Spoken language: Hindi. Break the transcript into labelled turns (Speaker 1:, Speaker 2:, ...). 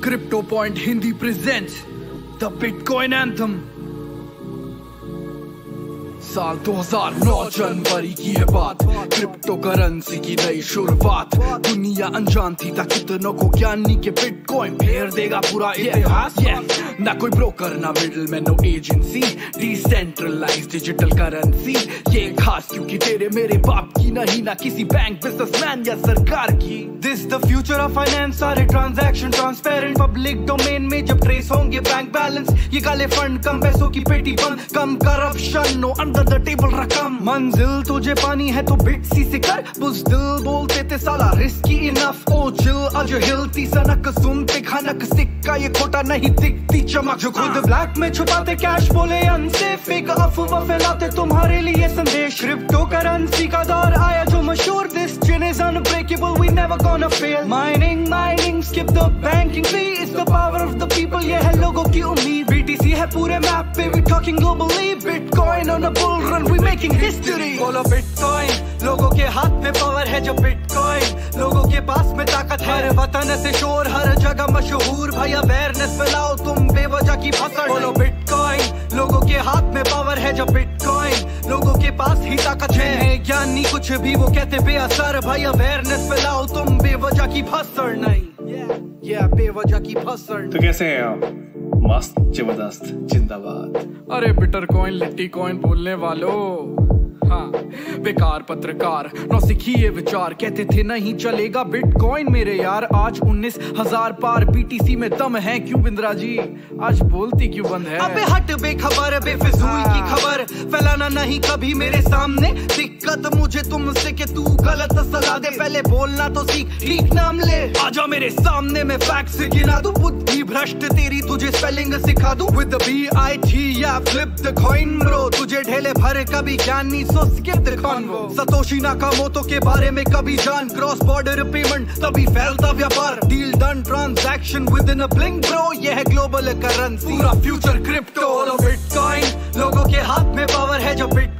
Speaker 1: Crypto Point Hindi presents the Bitcoin Anthem। साल 2009 जनवरी की है बात, क्रिप्टो करेंसी की नई शुरुआत। दुनिया अनजान थी, था कितनों को ज्ञानी के बिटकॉइन फेर देगा पूरा इतिहास। ना कोई ब्रोकर ना middleman no agency, decentralised digital currency. ये खास क्योंकि तेरे मेरे बाप की नहीं, ना किसी बैंक बिजनेसमैन या सरकार की।
Speaker 2: This the future of finance, सारे ट्रांजैक्शन ट्रांसपेरेंट पब्लिक डोमेन में जब ट्रेस होंगे बैंक बैलेंस। ये काले फंड कम पैसों की पेटी बंद, कम corruption no under the table रकम। मंजिल तुझे पानी है तो बिटसी से कर, बुज़दिल बोलते थे साला रिस्की इनफ। ओ चिल आज हिलती सनक, सुनते खनक सिक्का ये खोटा नहीं दिखती चमक। जो खुद ब्लैक में छुपाते कैश बोले अनसेफ, फेक अफवाह फैलाते तुम्हारे लिए संदेश। क्रिप्टो करेंसी का दौर आया जो मशहूर, this chain is unbreakable, we never gonna fail. Mining skip the banking fee, it's the power of the people, ये है लोगों की उम्मीद। बीटीसी है पूरे मैप पे, we talking globally. Bitcoin on a bull run, we making history. बोलो बिटकॉइन, लोगों के हाथ में पावर है जो बिटकॉइन। लोगों के पास में ताकत है, हर वतन से शोर, हर जगह मशहूर। भाई अवेयरनेस फैलाओ तुम बेवजह की फसड़। बोलो बिटकॉइन, लोगों के हाथ में पावर है जो बिटकॉइन। लोगों के पास ही ताकत है, ज्ञानी कुछ भी वो कहते बेअसर। भाई अवेयरनेस फैलाओ तुम बेवजह की फसड़ नहीं, बेवजह की फसड़।
Speaker 3: तो कैसे हैं आप? मस्त जबरदस्त जिंदाबाद।
Speaker 1: अरे बिटर कॉइन लिट्टी कॉइन बोलने वालों, हाँ बेकार पत्रकार नौ सीखी ये विचार। कहते थे नहीं चलेगा बिटकॉइन मेरे यार, आज 19,000 पार। बीटीसी में दम है क्यों बिंद्रा जी, आज बोलती क्यों बंद है?
Speaker 2: अबे हट बेखबर बेफिजूल की खबर फैलाना नहीं कभी मेरे सामने। दिक्कत मुझे तुमसे कि तू गलत सलाह दे, पहले बोलना तो सीख, ठीक नाम ले। आजा मेरे सामने मैं फैक्ट्स गिना दूं, बुद्धि भ्रष्ट तेरी तुझे स्पेलिंग सिखा दूं। विद BIT या फ्लिप द कॉइन ब्रो, तुझे ढेले भर कभी ज्ञानी so skip the convo. Satoshi Nakamoto के बारे में कभी जान, क्रॉस बॉर्डर पेमेंट तभी फैलता व्यापार। Deal done transaction with in a blink bro, ये है ग्लोबल करेंसी, पूरा फ्यूचर क्रिप्टो। बिटकॉइन, लोगों के हाथ में पावर है जो बिट